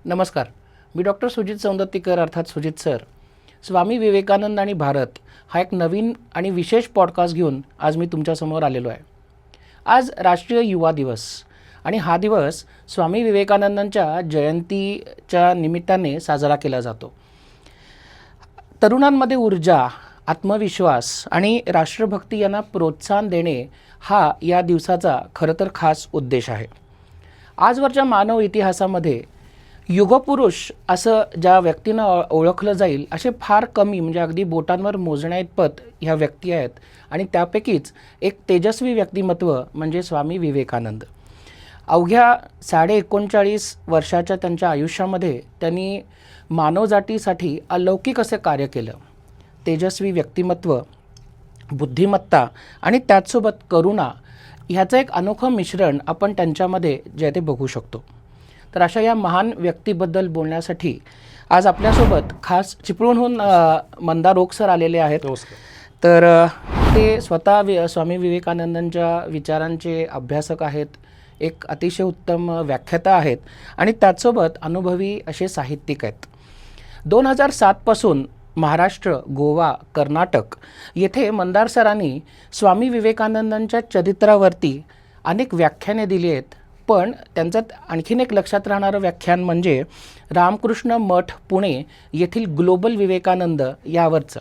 नमस्कार, मी डॉक्टर सुजित सौंदत्तीकर अर्थात सुजित सर. स्वामी विवेकानंद आणि भारत हा एक नवीन आणि विशेष पॉडकास्ट घेऊन आज मी तुमच्यासमोर आलेलो आहे. आज राष्ट्रीय युवा दिवस आणि हा दिवस स्वामी विवेकानंदांच्या जयंतीच्या निमित्ताने साजरा केला जातो. तरुणांमध्ये ऊर्जा, आत्मविश्वास आणि राष्ट्रभक्ती यांना प्रोत्साहन देणे हा या दिवसाचा खरं तर खास उद्देश आहे. आजवरच्या मानव इतिहासामध्ये युगपुरुष असं ज्या व्यक्तींना ओळखलं जाईल असे फार कमी म्हणजे अगदी बोटांवर मोजण्याइतपत ह्या व्यक्ती आहेत आणि त्यापैकीच एक तेजस्वी व्यक्तिमत्व म्हणजे स्वामी विवेकानंद. अवघ्या 39.5 वर्षाच्या त्यांच्या आयुष्यामध्ये त्यांनी मानवजातीसाठी अलौकिक असे कार्य केलं. तेजस्वी व्यक्तिमत्व, बुद्धिमत्ता आणि त्याचसोबत करुणा ह्याचं एक अनोखं मिश्रण आपण त्यांच्यामध्ये जे ते बघू शकतो. तर अशा या महान व्यक्तीबद्दल बोलण्यासाठी आज आपल्यासोबत खास चिपळूणहून मंदार ओक सर आलेले आहेत. तर ते स्वतः स्वामी विवेकानंदांच्या विचारांचे अभ्यासक आहेत, एक अतिशय उत्तम व्याख्याता आहेत आणि त्याचसोबत अनुभवी असे साहित्यिक आहेत. 2007 पासून महाराष्ट्र, गोवा, कर्नाटक येथे मंदार सरांनी स्वामी विवेकानंदांच्या चरित्रावरती अनेक व्याख्याने दिली आहेत. पण त्यांचं आणखीन एक लक्षात राहणारं व्याख्यान म्हणजे रामकृष्ण मठ पुणे येथील ग्लोबल विवेकानंद यावरचं.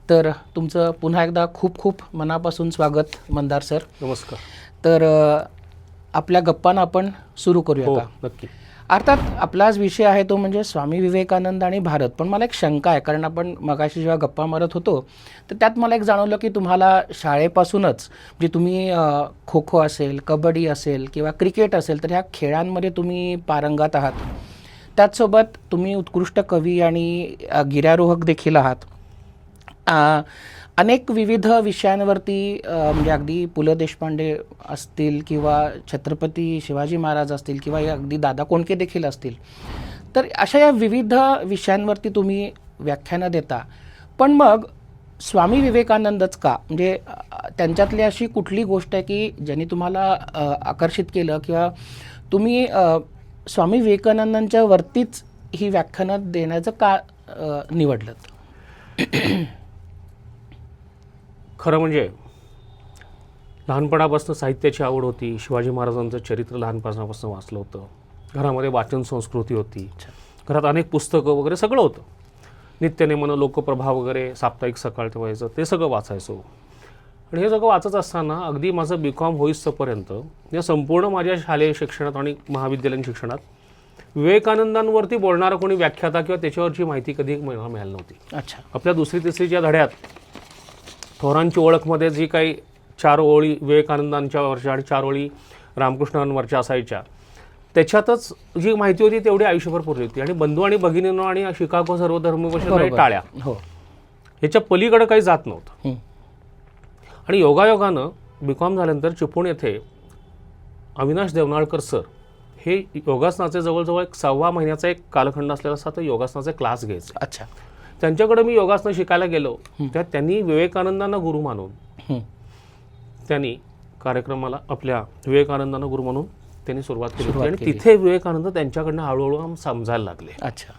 तर तुमचं पुन्हा एकदा खूप खूप मनापासून स्वागत मंदार सर. नमस्कार. तर आपल्या गप्पांना आपण सुरू करूया का? नक्की. अर्थात आपला आज विषय आहे तो म्हणजे स्वामी विवेकानंद आणि भारत. पण मला एक शंका आहे, कारण आपण मगाशी जेव्हा गप्पा मारत होतो तर त्यात मला एक जाणवलं की तुम्हाला शाळेपासूनच म्हणजे तुम्ही खो खो असेल, कबड्डी असेल किंवा क्रिकेट असेल तर ह्या खेळांमध्ये तुम्ही पारंगत आहात. त्याचसोबत तुम्ही उत्कृष्ट कवी आणि गिर्यारोहक देखील आहात. अनेक विविध विषयांवरती म्हणजे अगदी पु ल देशपांडे असतील किंवा छत्रपती शिवाजी महाराज असतील किंवा अगदी दादा कोंडके देखील असतील. तर अशा या विविध विषयांवरती तुम्ही व्याख्यानं देता. पण मग स्वामी विवेकानंदच का? म्हणजे त्यांच्यातली अशी कुठली गोष्ट आहे की ज्यांनी तुम्हाला आकर्षित केलं किंवा तुम्ही स्वामी विवेकानंदांच्या वरतीच ही व्याख्यानं देण्याचं का निवडलं? खरं म्हणजे लहानपणापासून साहित्याची आवड होती. शिवाजी महाराजांचं चरित्र लहानपणापासून वाचलं होतं. घरामध्ये वाचन संस्कृती होती. घरात अनेक पुस्तकं वगैरे सगळं होतं. नित्यनेमन, लोकप्रभा वगैरे साप्ताहिक सकाळ ते व्हायचं, ते सगळं वाचायचो. आणि हे सगळं वाचत असताना अगदी माझं B.Com होईस्तोपर्यंत या संपूर्ण माझ्या शालेय शिक्षणात आणि महाविद्यालयीन शिक्षणात विवेकानंदांवरती बोलणारा कोणी व्याख्याता किंवा त्याच्यावरची माहिती कधी मला मिळाली नव्हती. अच्छा. आपल्या 2री-3रीच्या धड्यात थोरांची ओळखमध्ये जी काही 4 ओळी विवेकानंदांच्या वरच्या आणि 4 ओळी रामकृष्णांवरच्या असायच्या, त्याच्यातच जी माहिती होती तेवढी आयुष्यभर पुरली होती. आणि बंधू आणि भगिनींनो आणि शिकागो सर्वधर्मपरिषद टाळ्या, ह्याच्या पलीकडे काही जात नव्हतं. आणि योगायोगानं B.Com झाल्यानंतर चिपळूण येथे अविनाश देवनाळकर सर हे योगासनाचे जवळजवळ एक 6 महिन्याचा एक कालखंड असलेला असा तो योगासनाचे क्लास घ्यायचे. अच्छा. त्यांच्याकडे मी योगासनं शिकायला गेलो. त्यात त्यांनी विवेकानंदांना गुरु मानून त्यांनी कार्यक्रमाला आपल्या विवेकानंदांना गुरु मानून त्यांनी सुरुवात केली आणि तिथे विवेकानंद त्यांच्याकडनं हळूहळू समजायला लागले. अच्छा.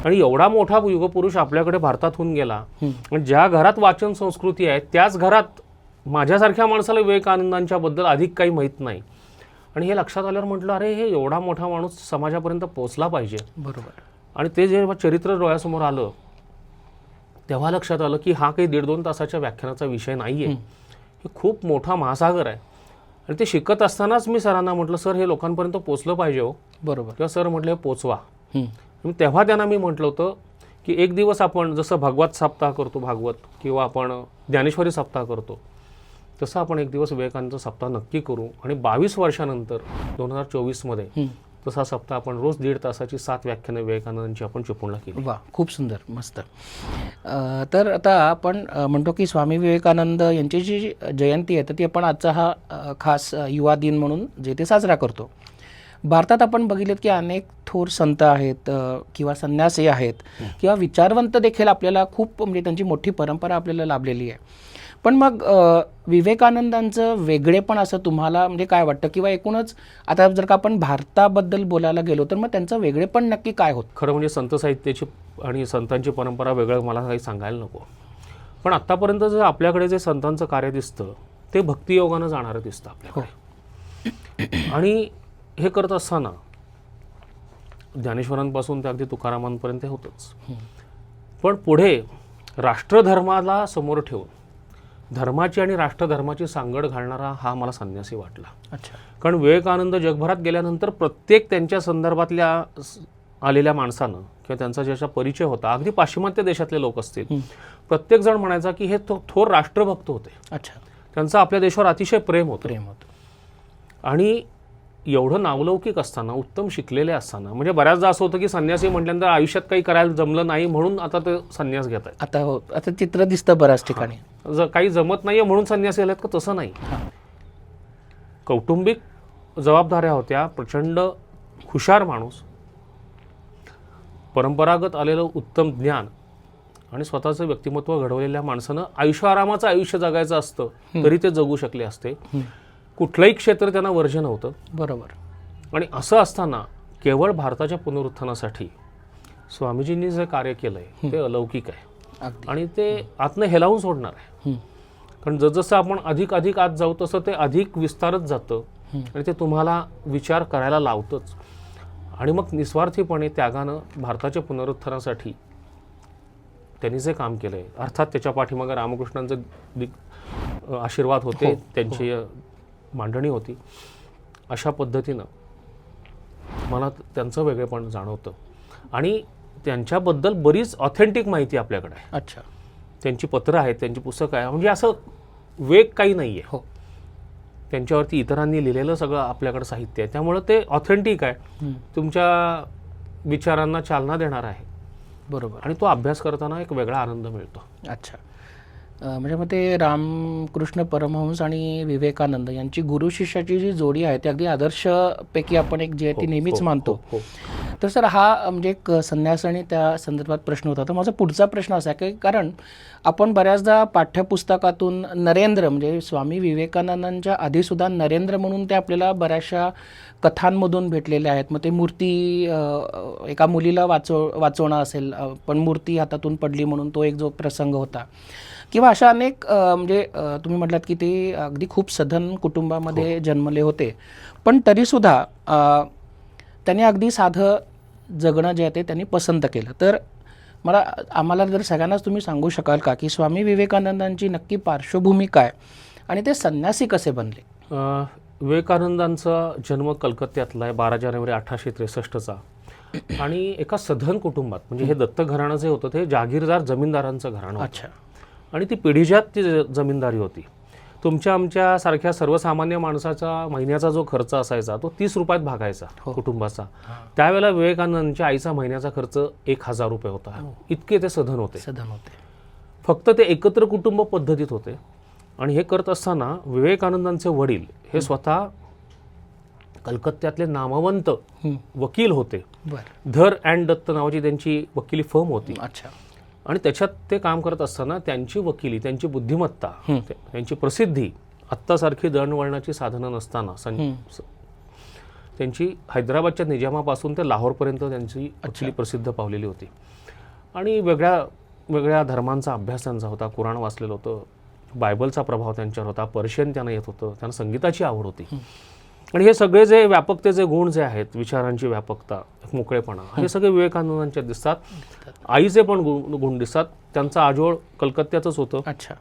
आणि एवढा मोठा युगपुरुष आपल्याकडे भारतात होऊन गेला. आणि ज्या घरात वाचन संस्कृती आहे त्याच घरात माझ्यासारख्या माणसाला विवेकानंदांच्या बद्दल अधिक काही माहीत नाही. आणि हे लक्षात आल्यावर म्हटलं, अरे हे एवढा मोठा माणूस समाजापर्यंत पोहोचला पाहिजे. बरोबर. आणि ते जेव्हा चरित्र डोळ्यासमोर आलं तेव्हा लक्षात आलं की हा काही 1.5-2 तासाच्या व्याख्यानाचा विषय नाही आहे. हे खूप मोठा महासागर आहे. आणि ते शिकत असतानाच मी सरांना म्हटलं, सर हे लोकांपर्यंत पोचलं पाहिजे हो. बरोबर. किंवा सर म्हटलं पोचवा. तेव्हा त्यांना मी म्हटलं होतं की एक दिवस आपण जसं भागवत सप्ताह करतो, भागवत किंवा आपण ज्ञानेश्वरी सप्ताह करतो, तसं आपण एक दिवस विवेकानंद सप्ताह नक्की करू. आणि 22 वर्षानंतर 2024मध्ये तसा सप्ताह आपण रोज 1.5 तासाची 7 व्याख्यानं विवेकानंदांची आपण चिपळूणला केली. वा, खूप सुंदर, मस्त. तर आता आपण म्हणतो की स्वामी विवेकानंद यांची जी जयंती आहे तर ती आपण आजचा हा खास युवा दिन म्हणून जे ते साजरा करतो. भारतात आपण बघितलं की अनेक थोर संत आहेत किंवा संन्यासी आहेत किंवा विचारवंत देखील आपल्याला खूप म्हणजे त्यांची मोठी परंपरा आपल्याला लाभलेली आहे. पण मग विवेकानंदांचं वेगळेपण असं तुम्हाला म्हणजे काय वाटतं, किंवा एकूणच आता जर का आपण भारताबद्दल बोलायला गेलो तर मग त्यांचं वेगळेपण नक्की काय होतं? खरं म्हणजे संत साहित्याची आणि संतांची परंपरा वेगळं मला काही सांगायला नको, पण आत्तापर्यंत जे आपल्याकडे जे संतांचं कार्य दिसतं ते भक्तियोगानं जाणारं दिसतं आपल्याकडे. आणि हे करत असताना ज्ञानेश्वरांपासून ते अगदी तुकारामांपर्यंत हे होतंच, पण पुढे राष्ट्रधर्माला समोर ठेवून धर्माची आणि राष्ट्रधर्माची सांगड घालणारा हा मला संन्यासी वाटला. अच्छा. कारण विवेकानंद जगभरात गेल्यानंतर प्रत्येक त्यांच्या संदर्भातल्या आलेल्या माणसानं किंवा त्यांचा ज्याचा परिचय होता, अगदी पाश्चिमात्य देशातले लोक असतील, प्रत्येक जण म्हणायचा की हे थोर राष्ट्रभक्त होते. अच्छा. त्यांचं आपल्या देशावर अतिशय प्रेम होतं. आणि एवढं नावलौकिक असताना, उत्तम शिकलेले असताना, म्हणजे बऱ्याचदा असं होतं की संन्यासी म्हटल्यानंतर आयुष्यात काही करायला जमलं नाही म्हणून आता ते संन्यास घेत आहेत. आता चित्र दिसतं बऱ्याच ठिकाणी. काही जमत नाहीये म्हणून संन्यासी आलेत का? तसं नाही. कौटुंबिक जबाबदाऱ्या होत्या, प्रचंड हुशार माणूस, परंपरागत आलेलं उत्तम ज्ञान आणि स्वतःचं व्यक्तिमत्व घडवलेल्या माणसानं आयुष्यारामाचं आयुष्य जगायचं असतं तरी ते जगू शकले असते. कुठलंही क्षेत्र त्यांना वर्ज्य नव्हतं. बरोबर. आणि असं असताना केवळ भारताच्या पुनरुत्थानासाठी स्वामीजींनी जे कार्य केलंय ते अलौकिक आहे आणि ते आतनं हेलावून सोडणार आहे. कारण जसजसं आपण अधिक अधिक आत जाऊ तसं ते अधिक विस्तारत जातं आणि ते तुम्हाला विचार करायला लावतंच. आणि मग निस्वार्थीपणे त्यागानं भारताच्या पुनरुत्थानासाठी त्यांनी जे काम केलंय, अर्थात त्याच्या पाठीमागे रामकृष्णांचे आशीर्वाद होते, त्यांची मांडणी होती. अशा पद्धतीनं मला त्यांचं वेगळेपण जाणवतं आणि त्यांच्याबद्दल बरीच ऑथेंटिक माहिती आपल्याकडे आहे. अच्छा. त्यांची पत्रं आहेत, त्यांची पुस्तकं आहे, म्हणजे असं वेग काही नाही आहे. त्यांच्यावरती इतरांनी लिहिलेलं सगळं आपल्याकडे साहित्य आहे, त्यामुळं ते ऑथेंटिक आहे, तुमच्या विचारांना चालना देणार आहे. बरोबर. आणि तो अभ्यास करताना एक वेगळा आनंद मिळतो. अच्छा. म्हणजे मग ते रामकृष्ण परमहंस आणि विवेकानंद यांची गुरु शिष्याची जी जोडी आहे ती अगदी आदर्शपैकी आपण एक जी आहे ती नेहमीच मानतो. तर सर हा म्हणजे एक संन्यास आणि त्या संदर्भात प्रश्न होता. तर माझा पुढचा प्रश्न असा आहे की कारण आपण बऱ्याचदा पाठ्यपुस्तकातून नरेंद्र म्हणजे स्वामी विवेकानंदांच्या आधीसुद्धा नरेंद्र म्हणून ते आपल्याला बऱ्याचशा कथांमधून भेटलेले आहेत. मग ते मूर्ती एका मुलीला वाचवणं असेल, पण मूर्ती हातातून पडली म्हणून तो एक जो प्रसंग होता, किंवा अशा अनेक म्हणजे तुम्ही म्हटलात की ते अगदी खूप सधन कुटुंबामध्ये जन्मले होते, पण तरीसुद्धा त्यांनी अगदी साधं जगणं जे आहे ते त्यांनी पसंत केलं. तर आम्हाला जर सगळ्यांनाच तुम्ही सांगू शकाल का की स्वामी विवेकानंदांची नक्की पार्श्वभूमी काय आणि ते संन्यासी कसे बनले? विवेकानंदांचा जन्म कलकत्त्यातला आहे 12 जानेवारी 1863चा आणि एका सधन कुटुंबात, म्हणजे हे दत्त घराणं जे होतं ते जागीरदार जमीनदारांचं घराणं. अच्छा. आणि ती पिढीजात ती जमीनदारी होती. तुमच्या आमच्या सारख्या सर्वसामान्य माणसाचा महिन्याचा जो खर्च असायचा तो 30 रुपयात भागायचा कुटुंबाचा. त्यावेळेला विवेकानंदांच्या आईचा महिन्याचा खर्च 1000 रुपये होता. इतके ते सधन होते. फक्त ते एकत्र कुटुंब पद्धतीत होते. आणि हे करत असताना विवेकानंदांचे वडील हे स्वतः कलकत्त्यातले नामवंत वकील होते. धर अँड दत्त नावाची त्यांची वकिली फर्म होती. अच्छा. आणि त्याच्यात ते काम करत असताना त्यांची वकिली, त्यांची बुद्धिमत्ता, त्यांची प्रसिद्धी आत्तासारखी दळणवळणाची साधनं नसताना त्यांची हैदराबादच्या निजामापासून ते लाहोरपर्यंत त्यांची वकिली प्रसिद्ध पावलेली होती. आणि वेगळ्या वेगळ्या धर्मांचा अभ्यास त्यांचा होता. कुराण वाचलेलं होतं, बायबलचा प्रभाव त्यांच्यावर होता, पर्शियन त्यांना येत होतं, त्यांना संगीताची आवड होती. आणि हे सगळे जे व्यापकतेचे गुण जे आहेत, विचारांची व्यापकता, मोकळेपणा, हे सगळे विवेकानंदांच्यात दिसतात. आईचे पण गुण दिसतात. त्यांचं आजोळ कलकत्त्यातच होतं. अच्छा.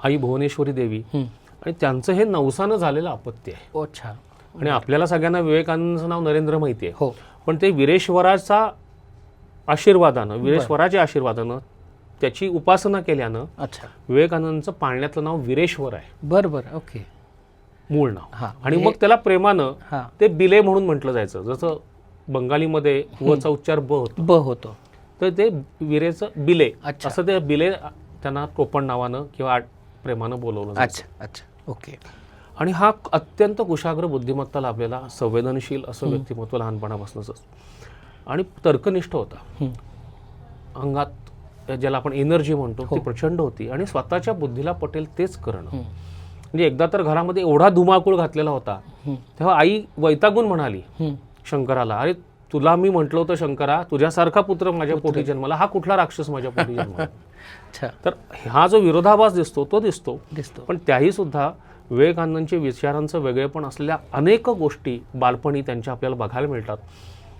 आई भुवनेश्वरी देवी. आणि त्यांचं हे नवसानं झालेलं अपत्य आहे. अच्छा. आणि आपल्याला सगळ्यांना विवेकानंदांचं नाव नरेंद्र माहिती आहे, पण ते वीरेश्वराच्या आशीर्वादानं त्याची उपासना केल्यानं विवेकानंदांचं पाळण्यातलं नाव वीरेश्वर आहे. बरोबर. ओके. मूळ नाव. आणि मग त्याला प्रेमानं ते बिले म्हणून म्हटलं जायचं. जसं बंगालीमध्ये वचा उच्चार ब होतो, तर ते विरेचं बिले असं ते बिले त्यांना टोपण नावानं किंवा प्रेमानं बोलवलं जायचं. अच्छा. ओके. आणि हा अत्यंत कुशाग्र बुद्धिमत्ता लाभलेला, संवेदनशील असं व्यक्तिमत्व लहानपणापासूनच आणि तर्कनिष्ठ होता. अंगात ज्याला आपण एनर्जी म्हणतो ती प्रचंड होती आणि स्वतःच्या बुद्धीला पटेल तेच करणं. म्हणजे एकदा तर घरामध्ये एवढा धुमाकूळ घातलेला होता, तेव्हा आई वैतागून म्हणाली शंकराला, अरे तुला मी म्हटलं होतं शंकरा, तुझ्यासारखा पुत्र माझ्या पोटी जन्माला, हा कुठला राक्षस माझ्या पोटी जन्माला. तर हा जो विरोधाभास दिसतो तो दिसतो. पण त्याही सुद्धा विवेकानंदांच्या विचारांचं वेगळेपण असलेल्या अनेक गोष्टी बालपणी त्यांच्या आपल्याला बघायला मिळतात.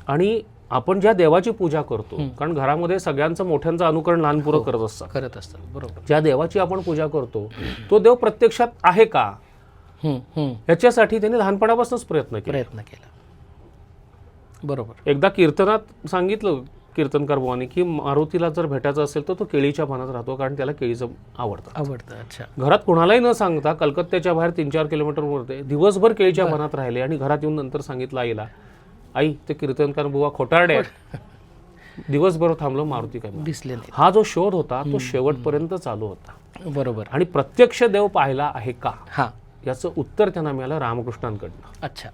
आणि आपण ज्या देवाची पूजा करतो, कारण घरामध्ये सगळ्यांचं मोठ्यांचं अनुकरण लहान पोरं करत असतात, बरोबर. ज्या देवाची आपण पूजा करतो तो देव प्रत्यक्षात आहे का, याच्यासाठी त्यांनी लहानपणापासूनच प्रयत्न केला. बरोबर. एकदा कीर्तनात सांगितलं कीर्तनकार बुवांनी की मारुतीला जर भेटायचं असेल तर तो केळीच्या पानात राहतो, कारण त्याला केळीचं आवडतं. अच्छा. घरात कोणालाही न सांगता कलकत्त्याच्या बाहेर 3-4 किलोमीटरवर दिवसभर केळीच्या पानात राहिले आणि घरात येऊन नंतर सांगितलं आईला, आई ते कीर्तनकार बुवा खोटारडे आहेत. दिवसभर थांबलो, मारुती काय दिसले नाही. हा जो शोध होता तो शेवटपर्यंत चालू होता. बरोबर. आणि प्रत्यक्ष देव पाहिला आहे का, हा, याचं उत्तर त्यांना मिळालं रामकृष्णांकडनं. अच्छा.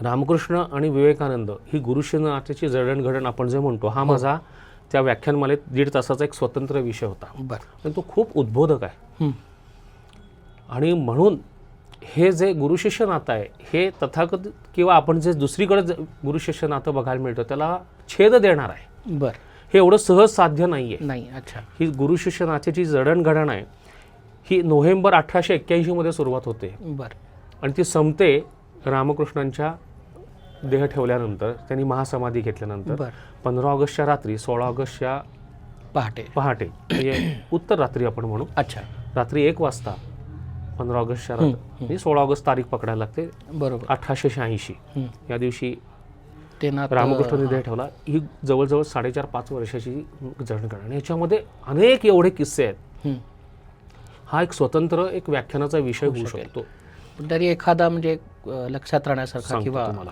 रामकृष्ण आणि विवेकानंद ही गुरुशिष्य नात्याची जडणघडण आपण जे म्हणतो, हा माझा त्या व्याख्यानमालेत 1.5 तासाचा एक स्वतंत्र विषय होता. आणि तो खूप उद्बोधक आहे. आणि म्हणून हे जे गुरुशिष्य नातं आहे हे तथाकथित किंवा आपण जे दुसरीकडे गुरुशिष्य नातं बघायला मिळतं त्याला छेद देणार आहे. हे एवढं सहज साध्य नाही. अच्छा. ही गुरुशिष्य नात्याची जडणघडण आहे ही नोव्हेंबर 1881 मध्ये सुरुवात होते. आणि ती संपते रामकृष्णांच्या देह ठेवल्यानंतर, त्यांनी महासमाधी घेतल्यानंतर 15 ऑगस्टच्या रात्री 16 ऑगस्टच्या पहाटे म्हणजे उत्तर रात्री आपण म्हणू. अच्छा. रात्री 1 वाजता 15 ऑगस्टच्या रात्री म्हणजे 16 ऑगस्ट तारीख पकडायला लागते. बरोबर. 1886 या दिवशी रामकृष्णांनी देह ठेवला. ही जवळजवळ 4.5-5 वर्षाची जडणघडण. याच्यामध्ये अनेक एवढे किस्से आहेत. हा एक स्वतंत्र एक व्याख्यानाचा विषय होऊ शकतो. तरी एखादा म्हणजे लक्षात राहण्यासारखा किंवा तुम्हाला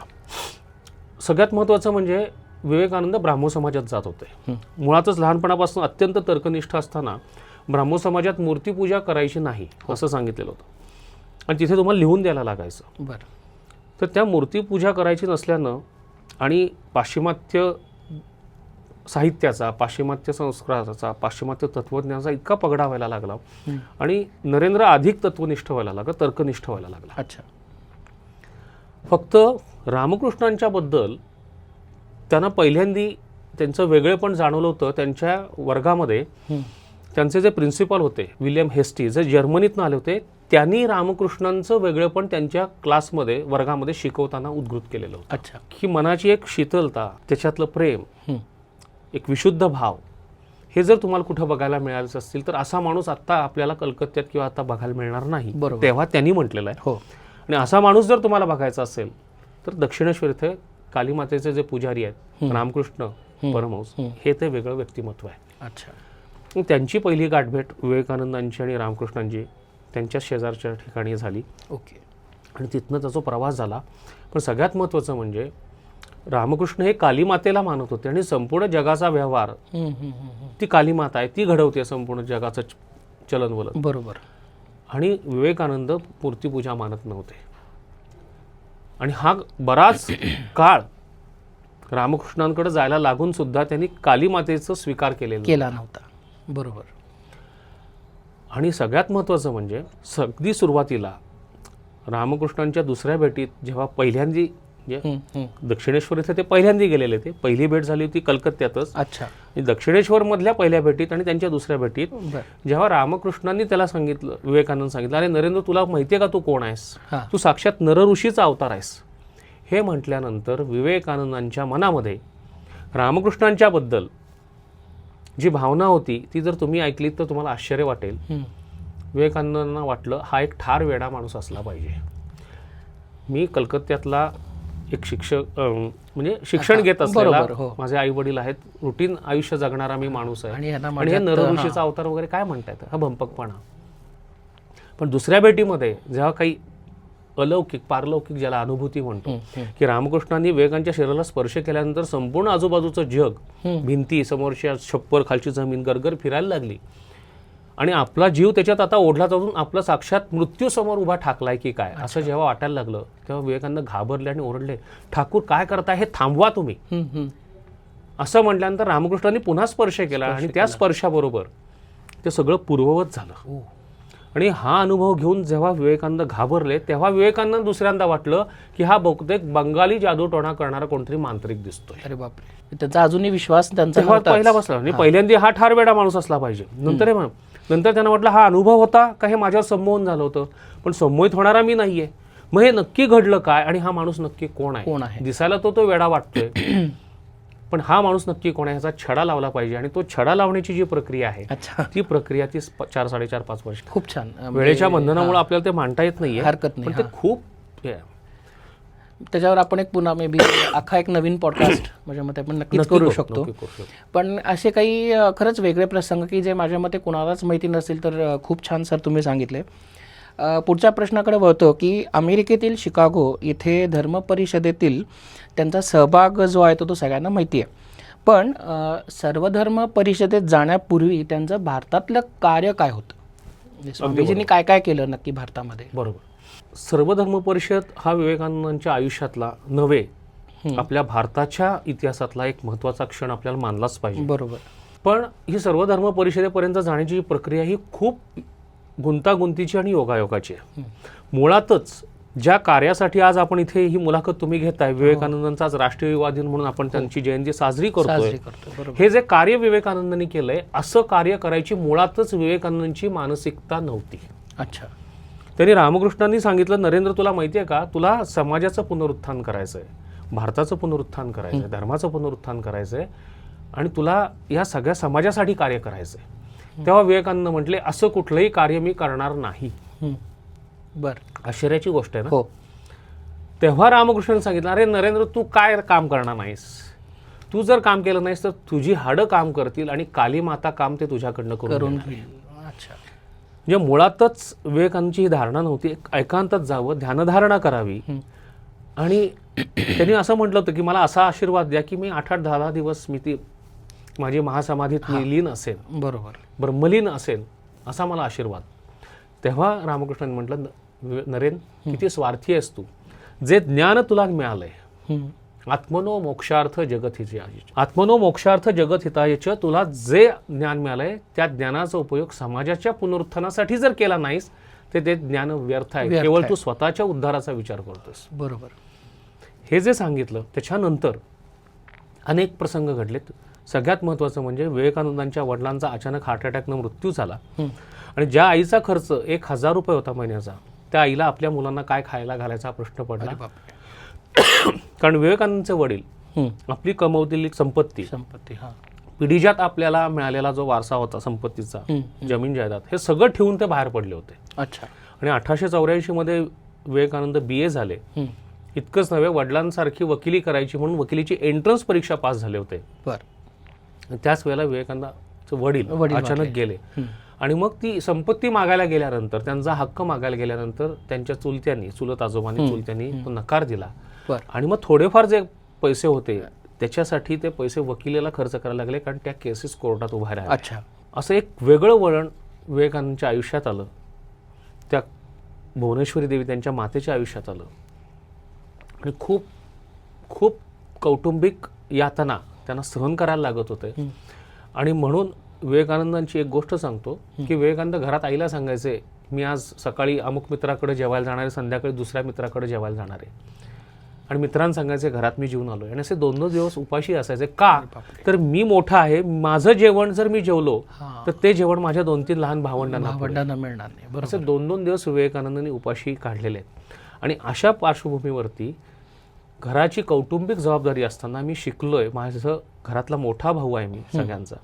सगळ्यात महत्त्वाचं म्हणजे विवेकानंद ब्राह्मो समाजात जात होते. मुळातच लहानपणापासून अत्यंत तर्कनिष्ठ असताना ब्राह्मो समाजात मूर्तीपूजा करायची नाही असं सांगितलेलं होतं आणि तिथे तुम्हाला लिहून द्यायला लागायचं. तर त्या मूर्तीपूजा करायची नसल्यानं आणि पाश्चिमात्य साहित्याचा, पाश्चिमात्य संस्काराचा, पाश्चिमात्य तत्वज्ञानाचा इतका पगडा व्हायला लागला आणि नरेंद्र अधिक तत्वनिष्ठ व्हायला लागला, तर्कनिष्ठ व्हायला लागला. अच्छा. फक्त रामकृष्णांच्या बद्दल त्यांना पहिल्यांदी त्यांचं वेगळेपण जाणवलं होतं. त्यांच्या वर्गामध्ये त्यांचे जे प्रिन्सिपल होते विल्यम हेस्टी, जे जर्मनीतनं आले होते, त्यांनी रामकृष्णांचं वेगळेपण त्यांच्या क्लासमध्ये वर्गामध्ये शिकवताना उद्घृत केलेलं होतं. अच्छा. की मनाची एक शीतलता, त्याच्यातलं प्रेम, एक विशुद्ध भाव, हे जर तुम्हाला कुठं बघायला मिळायचं असतील तर असा माणूस आत्ता आपल्याला कलकत्त्यात किंवा आता बघायला मिळणार नाही. तेव्हा त्यांनी म्हटलेलं आहे. आणि असा माणूस जर तुम्हाला बघायचा असेल तर दक्षिणेश्वर इथे कालीमातेचे जे पुजारी आहेत रामकृष्ण परमहंस, हे ते वेगळं व्यक्तिमत्व आहे. अच्छा. त्यांची पहिली गाठभेट विवेकानंदांची आणि रामकृष्णांची त्यांच्या शेजारच्या ठिकाणी झाली. ओके. आणि तिथनं त्याचा प्रवास झाला. पण सगळ्यात महत्त्वाचं म्हणजे रामकृष्ण हे कालीमातेला मानत होते आणि संपूर्ण जगाचा व्यवहार ती कालीमाता आहे, ती घडवते संपूर्ण जगाचं चलनवलन. बरोबर. आणि विवेकानंद मूर्तीपूजा मानत नव्हते. आणि हा बराच काळ रामकृष्णांकडे जायला लागून सुद्धा त्यांनी कालीमातेचा स्वीकार केला नव्हता. बरोबर. आणि सगळ्यात महत्त्वाचं म्हणजे अगदी सुरुवातीला रामकृष्णांच्या दुसऱ्या भेटीत जेव्हा पहिल्यांदी दक्षिणेश्वर इथे ते पहिल्यांदा गेलेले, ते पहिली भेट झाली होती कलकत्त्यातच. अच्छा. दक्षिणेश्वर मधल्या पहिल्या भेटीत आणि त्यांच्या दुसऱ्या भेटीत जेव्हा रामकृष्णांनी त्याला सांगितलं, विवेकानंद सांगितलं, अरे नरेंद्र, तुला माहितीये का तू कोण आहेस, तू साक्षात नरऋषीचा अवतार आहेस. हे म्हटल्यानंतर विवेकानंदांच्या मनामध्ये रामकृष्णांच्या बद्दल जी भावना होती ती जर तुम्ही ऐकलीत तर तुम्हाला आश्चर्य वाटेल. विवेकानंदांना वाटलं हा एक ठार वेडा माणूस असला पाहिजे. मी कलकत्त्यातला एक शिक्षक म्हणजे शिक्षण घेत असलेला, माझे आई वडील आहेत, रुटीन आयुष्य जगणारा मी माणूस आहे आणि हे नरऋषीचा अवतार वगैरे काय म्हणतायत, हा भंपकपणा. पण दुसऱ्या भेटीमध्ये जेव्हा काही अलौकिक पारलौकिक ज्याला अनुभूती म्हणतो की रामकृष्णांनी विवेकांच्या शरीराला स्पर्श केल्यानंतर संपूर्ण आजूबाजूचं जग, भिंती, समोरच्या छप्पर, खालची जमीन गरगर फिरायला लागली आणि आपला जीव त्याच्यात आता ओढला जाऊन आपला साक्षात मृत्यू समोर उभा ठाकलाय की काय असं जेव्हा वाटायला लागलं तेव्हा विवेकानंद घाबरले आणि ओरडले, ठाकूर काय करताय, हे थांबवा तुम्ही. असं म्हटल्यानंतर रामकृष्णांनी पुन्हा स्पर्श केला आणि त्या स्पर्शाबरोबर ते सगळं पूर्ववत झालं. आणि हा अनुभव घेऊन जेव्हा विवेकानंद घाबरले तेव्हा विवेकानंद दुसऱ्यांदा वाटलं की हा बहुतेक बंगाली जादूटोणा करणारा कोणतरी मांत्रिक दिसतोय. अरे बापरे, त्याचा अजूनही विश्वास त्यांचा तेव्हा नव्हताच. पहिला बसला म्हणजे पहिल्यांदा हा ठार वेडा माणूस असला पाहिजे. नंतर त्यांना वाटलं हा अनुभव होता का हे माझ्यावर संमोहन झालं होतं, पण संमोहित होणारा मी नाहीये. मग हे नक्की घडलं काय आणि हा माणूस नक्की कोण आहे. दिसायला तो वेडा वाटतोय पण हा माणूस नक्की कोण आहे ह्याचा छडा लावला पाहिजे. आणि तो छडा लावण्याची जी प्रक्रिया आहे ती प्रक्रिया 4-5.5 वर्ष. खूप छान. वेळेच्या बंधनामुळे आपल्याला ते मांडता येत नाहीये, हरकत नाही, पण ते खूप त्याच्यावर आपण एक पुन्हा मे बी अख्खा एक नवीन पॉडकास्ट माझ्या मते आपण नक्कीच करू शकतो. पण असे काही खरंच वेगळे प्रसंग की जे माझ्या मते कुणालाच माहिती नसेल तर खूप छान सर तुम्ही सांगितले. पुढच्या प्रश्नाकडे वळतो की अमेरिकेतील शिकागो इथे धर्म परिषदेतील त्यांचा सहभाग जो आहे तो सगळ्यांना माहिती आहे. पण सर्वधर्म परिषदेत जाण्यापूर्वी त्यांचं भारतातलं कार्य काय होतं, स्वामीजींनी काय काय केलं नक्की भारतामध्ये? बरोबर. सर्वधर्म परिषद हा विवेकानंदांच्या आयुष्यातला नव्हे आपल्या भारताच्या इतिहासातला एक महत्त्वाचा क्षण आपल्याला मानलाच पाहिजे. बरोबर. पण ही सर्वधर्म परिषदेपर्यंत जाण्याची प्रक्रिया ही खूप गुंतागुंतीची आणि योगायोगाची आहे. मुळातच ज्या कार्यासाठी आज आपण इथे ही मुलाखत तुम्ही घेताय, विवेकानंदांचा आज राष्ट्रीय युवा दिन म्हणून आपण त्यांची जयंती साजरी करतोय, हे जे कार्य विवेकानंदांनी केलंय असं कार्य करायची मुळातच विवेकानंदांची मानसिकता नव्हती. अच्छा. त्यांनी रामकृष्णांनी सांगितलं, नरेंद्र तुला माहिती आहे का, तुला समाजाचं पुनरुत्थान करायचंय, भारताचं पुनरुत्थान करायचंय, धर्माचं पुनरुत्थान करायचंय आणि तुला या सगळ्या समाजासाठी कार्य करायचंय. तेव्हा विवेकानंद म्हटले असं कुठलंही कार्य मी करणार नाही. बर, आश्चर्याची गोष्ट आहे ना. हो. तेव्हा रामकृष्णांनी सांगितलं, अरे नरेंद्र तू काय काम करणार नाहीस, तू जर काम केलं नाहीस तर तुझी हाडं काम करतील आणि काली माता काम ते तुझ्याकडनं करून घेईल. अच्छा. म्हणजे मुळातच विवेकानंदांची ही धारणा नव्हती, एकांतात जावं, ध्यानधारणा करावी. आणि त्यांनी असं म्हटलं होतं की मला असा आशीर्वाद द्या की मी 8-10 दिवस मी ती माझी महासमाधीत मी लीन असेल, बरोबर, ब्रह्मलीन असेल, असा मला आशीर्वाद. तेव्हा रामकृष्णांनी म्हटलं, नरेंद्र किती स्वार्थी आहेस तू, जे ज्ञान तुला मिळालंय, आत्मनो मोक्षार्थ जगत हिताय, आत्मनो मोक्षार्थ जगत हितायच, तुला जे ज्ञान मिळालंय त्या ज्ञानाचा उपयोग समाजाच्या पुनरुत्थानासाठी जर केला नाहीस तर ते ज्ञान व्यर्थ आहे, केवळ तू स्वतःच्या उद्धाराचा विचार करतोस. बरोबर. हे जे सांगितलं त्याच्यानंतर अनेक प्रसंग घडलेत. सगळ्यात महत्त्वाचं म्हणजे विवेकानंदांच्या वडिलांचा अचानक हार्ट अटॅकनं मृत्यू झाला आणि ज्या आईचा खर्च 1,000 रुपये होता महिन्याचा, त्या आईला आपल्या मुलांना काय खायला घालायचा प्रश्न पडला. कारण विवेकानंदचे वडील आपली कमवलेली संपत्ती पिढीजात आपल्याला मिळालेला जो वारसा होता संपत्तीचा, जमीन जायदाद, हे सगळं ठेवून ते बाहेर पडले होते. अच्छा. आणि 1884 मध्ये विवेकानंद BA झाले. इतकंच नव्हे, वडिलांसारखी वकिली करायची म्हणून वकिलीची एंट्रन्स परीक्षा पास झाले होते. त्याच वेळेला विवेकानंदाचे वडील अचानक गेले आणि मग ती संपत्ती मागायला गेल्यानंतर, त्यांचा हक्क मागायला गेल्यानंतर त्यांच्या चुलत आजोबांनी तो नकार दिला. आणि मग थोडेफार जे पैसे होते त्याच्यासाठी ते पैसे वकिलीला खर्च करायला लागले, कारण त्या केसेस कोर्टात उभ्या राहिल्या. अच्छा. असं एक वेगळं वळण विवेकानंदांच्या आयुष्यात आलं, त्या भुवनेश्वरी देवी त्यांच्या मातेच्या आयुष्यात आलं. आणि खूप खूप कौटुंबिक यातना त्यांना सहन करायला लागत होते. आणि म्हणून विवेकानंदांची एक गोष्ट सांगतो की विवेकानंद घरात आईला सांगायचे, मी आज सकाळी अमुक मित्राकडे जेवायला जाणार आहे, संध्याकाळी दुसऱ्या मित्राकडे जेवायला जाणार आहे. आणि मित्रांना सांगायचे घरात मी जेवून आलोय. आणि असे 2-2 दिवस उपाशी असायचे. का तर मी मोठा आहे, माझं जेवण जर मी जेवलो तर ते जेवण माझ्या 2-3 लहान भावंडांना मिळणार नाही. असे 2-2 दिवस विवेकानंदांनी उपाशी काढलेले आहेत. आणि अशा पार्श्वभूमीवरती घराची कौटुंबिक जबाबदारी असताना मी शिकलोय, माझं घरातला मोठा भाऊ आहे मी सगळ्यांचा,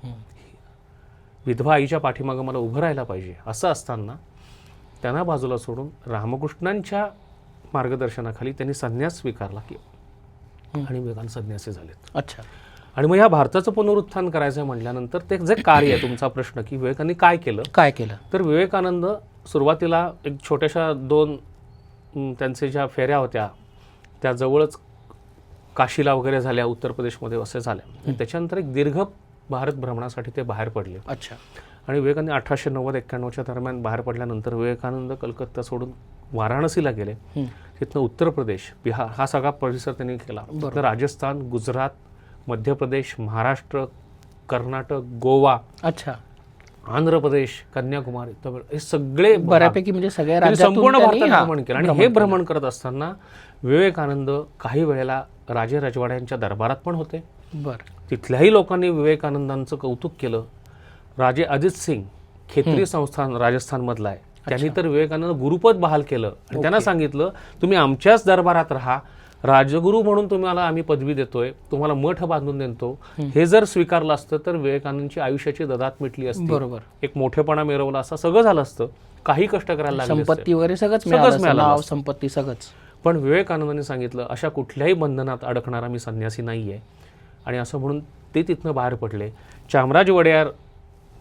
विधवा आईच्या पाठीमागं मला उभं राहायला पाहिजे, असं असताना त्यांना बाजूला सोडून रामकृष्णांच्या मार्गदर्शनाखाली त्यांनी संन्यास स्वीकारला की आणि विवेकानंद संन्यासी झालेत. अच्छा. आणि मग ह्या भारताचं पुनरुत्थान करायचं म्हटल्यानंतर ते जे कार्य आहे, तुमचा प्रश्न की विवेकानंद काय केलं, तर विवेकानंद सुरुवातीला एक छोट्याशा 2 त्यांचे ज्या फेऱ्या होत्या त्या जवळच काशीला वगैरे झाल्या, उत्तर प्रदेशमध्ये असे झाल्या. त्याच्यानंतर एक दीर्घ भारत भ्रमणासाठी ते बाहेर पडले. अच्छा. आणि विवेकानंद 1890-91च्या दरम्यान बाहेर पडल्यानंतर विवेकानंद कलकत्ता सोडून वाराणसीला गेले. तिथनं उत्तर प्रदेश, बिहार हा सगळा परिसर त्यांनी केला. तिथनं राजस्थान, गुजरात, मध्य प्रदेश, महाराष्ट्र, कर्नाटक, गोवा, अच्छा, आंध्र प्रदेश, कन्याकुमारी, तमिळ, हे सगळे बऱ्यापैकी म्हणजे सगळ्या त्यांनी राज्यातून संपूर्ण त्यांनी, भारतात हा, भ्रमण केलं. आणि हे भ्रमण करत असताना विवेकानंद काही वेळेला राजे रजवाड्यांच्या दरबारात पण होते. बरं. तिथल्याही लोकांनी विवेकानंदांचं कौतुक केलं. राजे अजित सिंग खेत्री संस्थान राजस्थानमधला आहे, त्यांनी तर विवेकानंद गुरुपद बहाल केलं आणि त्यांना सांगितलं तुम्ही आमच्याच दरबारात राहा, राजगुरू म्हणून तुम्हाला आम्ही पदवी देतोय, तुम्हाला मठ बांधून देतो. हे जर स्वीकारलं असतं तर विवेकानंदची आयुष्याची ददात मिटली असती, बरोबर. एक मोठेपणा मिरवला असं सगळं झालं असतं, काही कष्ट करायला लागले असते. संपत्ती वगैरे सगळंच सगळंच मिळालं, मिळालं नाव, असतं. संपत्ती सगळंच. पण विवेकानंदांनी सांगितलं अशा कुठल्याही बंधनात अडकणारा मी संन्यासी नाही आहे. आणि असं म्हणून ते तिथनं बाहेर पडले. चामराज वडेयार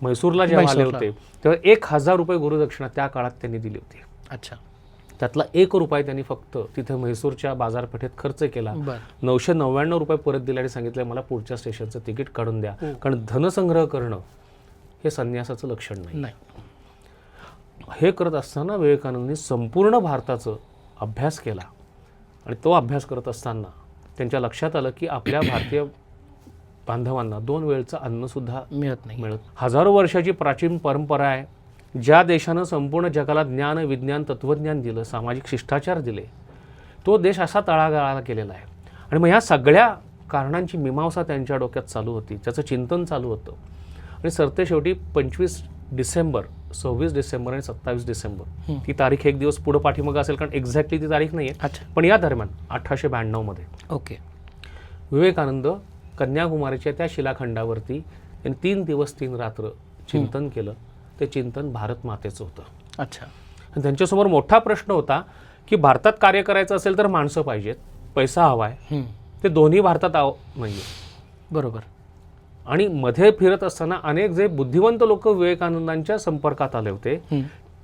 म्हैसूरला जेव्हा आले होते तेव्हा 1000 रुपये गुरुदक्षिणा त्या काळात त्यांनी दिली होती. अच्छा. त्यातला 1 रुपया त्यांनी फक्त तिथे म्हैसूरच्या बाजारपेठेत खर्च केला. बरं. 999 रुपये परत दिले आणि सांगितलं मला पुढच्या स्टेशनचं तिकीट काढून द्या, कारण धनसंग्रह करणं हे संन्यासाचं लक्षण नाही. हे करत असताना विवेकानंदांनी संपूर्ण भारताचं अभ्यास केला आणि तो अभ्यास करत असताना त्यांच्या लक्षात आलं की आपल्या भारतीय बांधवांना 2 वेळचं अन्नसुद्धा मिळत नाही. हजारो वर्षाची प्राचीन परंपरा आहे. ज्या देशानं संपूर्ण जगाला ज्ञान, विज्ञान, तत्त्वज्ञान दिलं, सामाजिक शिष्टाचार दिले, तो देश असा तळागाळाला गेलेला आहे. आणि मग ह्या सगळ्या कारणांची मीमांसा त्यांच्या डोक्यात चालू होती, त्याचं चिंतन चालू होतं. आणि सरतेशेवटी 25 डिसेंबर, 26 डिसेंबर आणि 27 डिसेंबर ही तारीख एक दिवस पुढं पाठीमागं असेल, कारण एक्झॅक्टली ती तारीख नाही आहे. अच्छा. पण या दरम्यान 1892 मध्ये ओके. विवेकानंद कन्याकुमारीच्या त्या शिलाखंडावरती त्यांनी 3 दिवस 3 रात्र चिंतन केलं. ते चिंतन भारत मातेचं होतं. अच्छा. आणि त्यांच्यासमोर मोठा प्रश्न होता की भारतात कार्य करायचं असेल तर माणसं पाहिजेत, पैसा हवा आहे, ते दोन्ही भारतात नाही आहे. बरोबर. आणि मध्ये फिरत असताना अनेक जे बुद्धिवंत लोक विवेकानंदांच्या संपर्कात आले होते,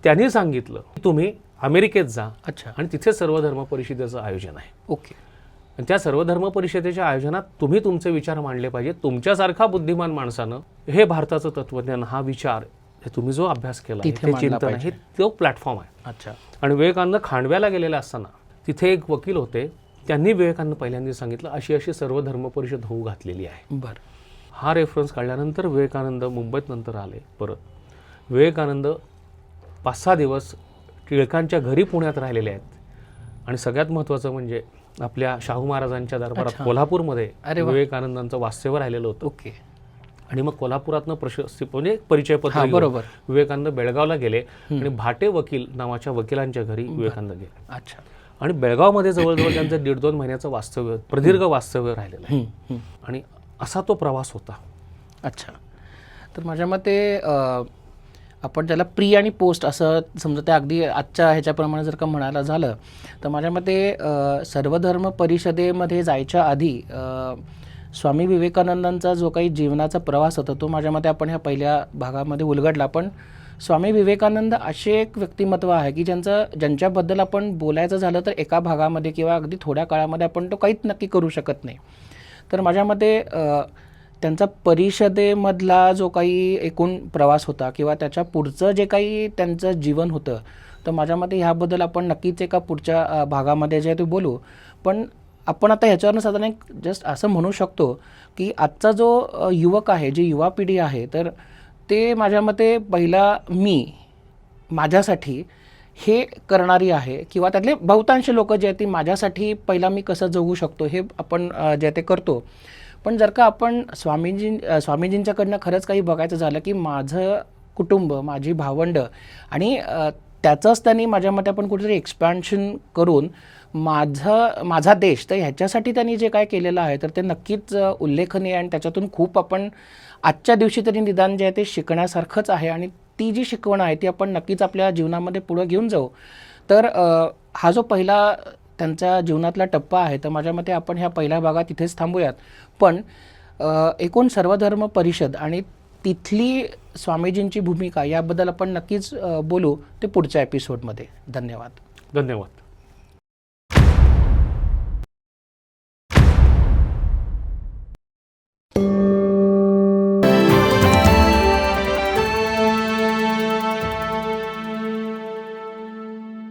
त्यांनी सांगितलं की तुम्ही अमेरिकेत जा. अच्छा. आणि तिथे सर्वधर्म परिषदेचं आयोजन आहे. ओके. आणि त्या सर्वधर्म परिषदेच्या आयोजनात तुम्ही तुमचे विचार मांडले पाहिजे. तुमच्यासारखा बुद्धिमान माणसानं हे भारताचं तत्वज्ञान, हा विचार, हे तुम्ही जो अभ्यास केला, तिथे हे मांडला चिंतन आहे, तो प्लॅटफॉर्म आहे. अच्छा. आणि विवेकानंद खांडव्याला गेलेला असताना तिथे एक वकील होते, त्यांनी विवेकानंद पहिल्यांदा सांगितलं अशी अशी सर्वधर्म परिषद होऊ घातलेली आहे. बरं. हा रेफरन्स काढल्यानंतर विवेकानंद मुंबईत नंतर आले परत. विवेकानंद 5-6 दिवस टिळकांच्या घरी पुण्यात राहिलेले आहेत. आणि सगळ्यात महत्त्वाचं म्हणजे आपल्या शाहू महाराजांच्या दरबारात कोल्हापूरमध्ये विवेकानंदांचं वास्तव्य राहिलेलं होतं. ओके. आणि मग कोल्हापुरातनं प्रशस्ती म्हणजे परिचयपत्र, बरोबर, विवेकानंद बेळगावला गेले आणि भाटे वकील नावाच्या वकिलांच्या घरी विवेकानंद गेले. अच्छा. आणि बेळगावमध्ये जवळजवळ त्यांचं 1.5-2 महिन्याचं वास्तव्य, प्रदीर्घ वास्तव्य राहिलेलं आहे. आणि असा तो प्रवास होता. अच्छा. तर माझ्या मते आपण त्याला प्री आणि पोस्ट असं समजा, ते अगदी आजच्या ह्याच्याप्रमाणे जर का म्हणायला झालं तर माझ्या मते सर्वधर्म परिषदेमध्ये जायच्या आधी स्वामी विवेकानंदांचा जो काही जीवनाचा प्रवास होता तो माझ्या मते आपण ह्या पहिल्या भागामध्ये उलगडला. पण स्वामी विवेकानंद असे एक व्यक्तिमत्व आहे की ज्यांच्याबद्दल आपण बोलायचं झालं तर एका भागामध्ये किंवा अगदी थोड्या काळामध्ये आपण तो काहीच नक्की करू शकत नाही. तर माझ्या मते त्यांचा परिषदेमधला जो काही एकूण प्रवास होता किंवा त्याच्या पुढचं जे काही त्यांचं जीवन होतं, तर माझ्या मते ह्याबद्दल आपण नक्कीच एका पुढच्या भागामध्ये जे ते बोलू. पण आपण आता ह्याच्यावरनं साधारण एक जस्ट असं म्हणू शकतो की आजचा जो युवक आहे, जी युवा पिढी आहे, तर ते माझ्या मते पहिला माझ्यासाठी हे करणारी आहे किंवा त्यातले बहुतांश लोक जे आहेत ती माझ्यासाठी पहिला मी कसं जगू शकतो हे आपण जे ते करतो. पण जर का आपण स्वामीजींच्याकडनं खरंच काही बघायचं झालं की माझं कुटुंब, माझी भावंड आणि त्याचंच त्यांनी माझ्या मते आपण कुठेतरी एक्सपॅन्शन करून माझा देश, तर ह्याच्यासाठी त्यांनी जे काय केलेलं आहे तर ते नक्कीच उल्लेखनीय आणि त्याच्यातून खूप आपण आजच्या दिवशी तरी निदान जे आहे ते शिकण्यासारखंच आहे. आणि ती जी शिकवण आहे ती आपण नक्कीच आपल्या जीवनामध्ये पुढं घेऊन जाऊ. तर हा जो पहिला त्यांच्या जीवनातला टप्पा आहे, तर माझ्या मते आपण ह्या पहिल्या भागात तिथेच थांबूयात. पण एकूण सर्वधर्म परिषद आणि तिथली स्वामीजींची भूमिका याबद्दल आपण नक्कीच बोलू ते पुढच्या एपिसोडमध्ये. धन्यवाद. धन्यवाद.